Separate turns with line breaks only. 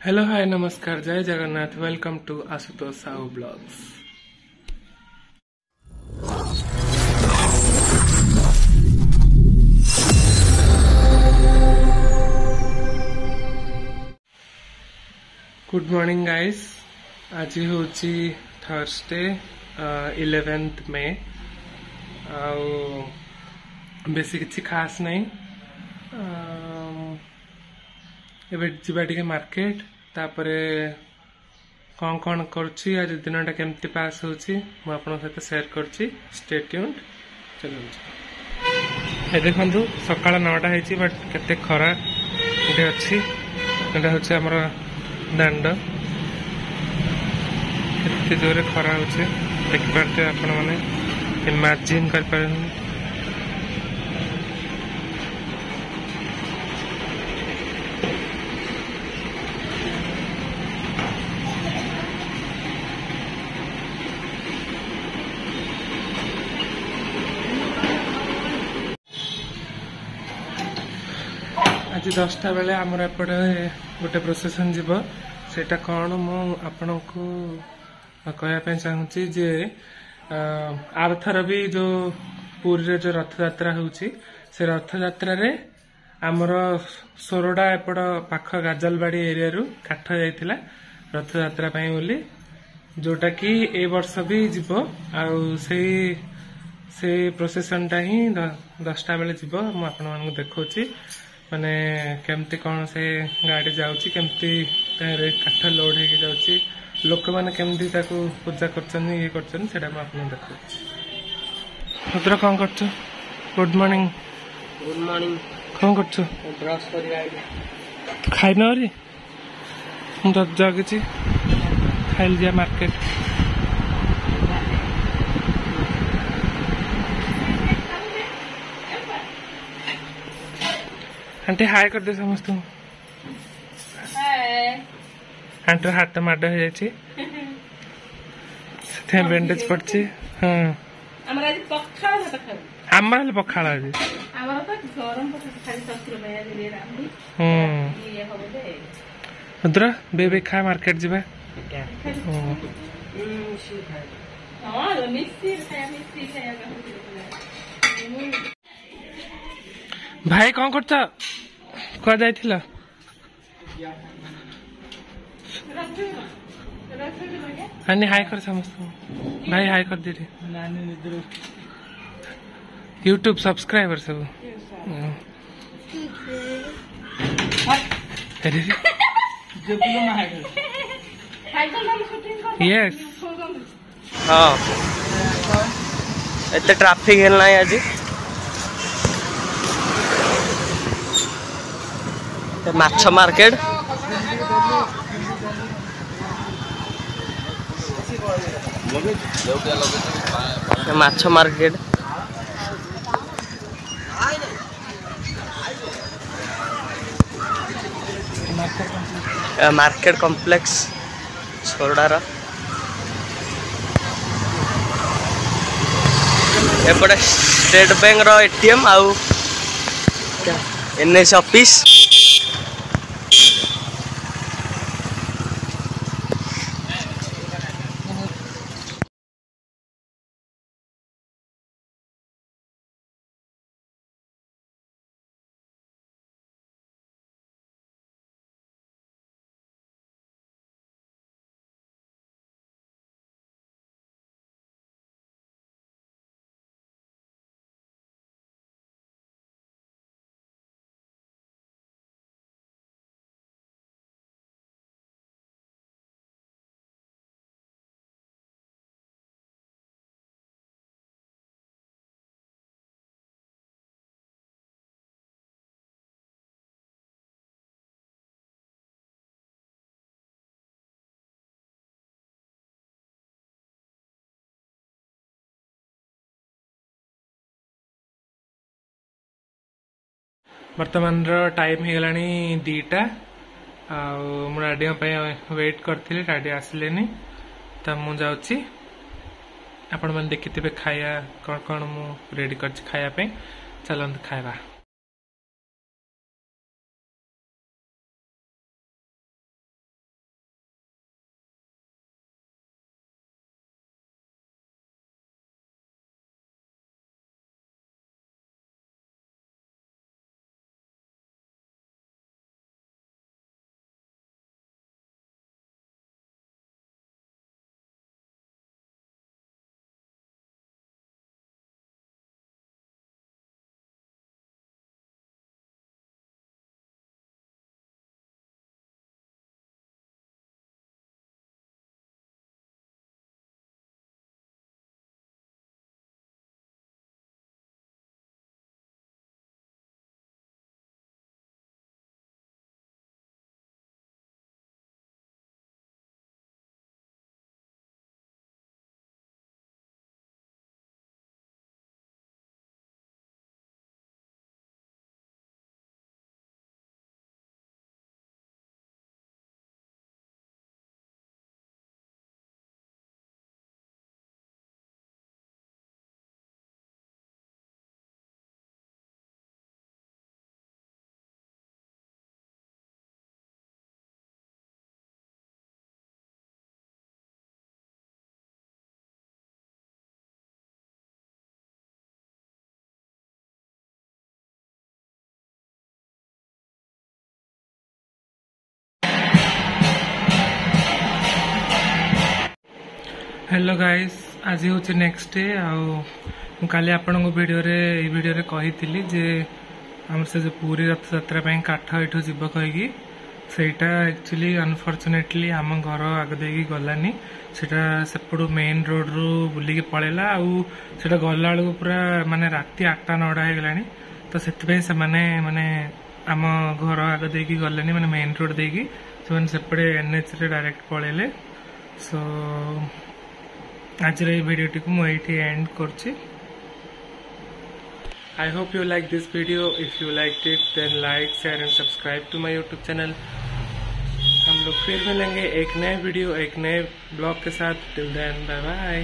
Hello hi नमस्कार जय Jagannath welcome to Ashutosh Sahu blogs. Good morning guys. आज हूँ थर्सडे 11 मे बेसी किसी खास नहीं। एबे जीवा टिके मार्केट तापरे कौन कौन करुच्ची आज दिनटा केमती पास होची मु आपन सहित शेयर करची। Stay tuned. चलो ए देखंतु सकाळ 9टा हेची बट केते खरा इटे अछि। एटा होची हमर दांड केते जोरे खरा होची देख पारते आपण माने इमेजिन कर पारन। आज 10टा बेले आमर एपटे गोटे प्रोसेसन जीव सेटा कौन मु आपन को कहया चाहूँगी जे आरथर भी जो पुरी रे जो रथ यात्रा होउची से रथ यात्रा रे आमर सोरडा एपट पाख गाजलबाड़ी एरिया रु काठ जाइथिला रथ यात्रा पई बोली जोटा कि ए वर्ष भी जीव आउ से प्रोसेसन टा ही 10टा बेले जीव मु आपन मानकु देखौची माने केमती कौन से गाड़ी जाउची केमती काठ लोड होके जाउची लोक माने केमती ताको पूजा करछन ये करछन सेटा मैं आपन देखो। रुद्र कौन करछ? Good morning.
Good morning.
कौन करछ?
ब्रश करी आइले।
खाइ न रे मु तो जगची खाइल जा मार्केट। आंटी हाय कर दे समस्त। आंटी हाथ माड हो जाए बैंडेज पड़े। हाँ आमर पखाड़ आज रुद्र बेबे खा मार्केट जीवा। भाई कौन करछ? कह जाइथिला हानि हाय कर समस्त। भाई हाय कर दे यूट्यूब सब्सक्राइबर सब। यस
हाँ एते ट्रैफिक है ना आज माछ मार्केट माछ मार्केट मार्केट कॉम्प्लेक्स सोरडार एपटे स्टेट बैंक रो एटीएम आउ एनएस ऑफिस।
वर्तमान टाइम हो गला 2टा मु डाडी वेट करथिले डाडी आसलेनी तो मु जाउची। आपण मन देखिथिबे खाया कौन कौन मु रेडी करछि खाया पे। चलंत खाइबा। हेलो गाइस, आज हूँ नेक्स्ट डे आउ काली आपण भिडियो कही जे आम से जो पूरी रथ यात्रा काठ यू जीव कहीकि सेटा एक्चुअली अनफॉर्चुनेटली आम घर आग दे गलानी सेटा सेपटू मेन रोड रू बुलिकी पड़ेला आउ सेटा गला बेलू पूरा माने राति 8टा 9टा हो गलानी तो से माने आम घर आग दे गलानी माने मेन रोड देकी से सेपटे एनएच रे डायरेक्ट पड़ेले। सो आज भिडियोटी को मुझे एंड कर I hope you like this video. If you liked it then like, share and subscribe to my YouTube channel. हम लोग फिर मिलेंगे एक नए वीडियो एक नए ब्लॉग के साथ। Till then bye bye.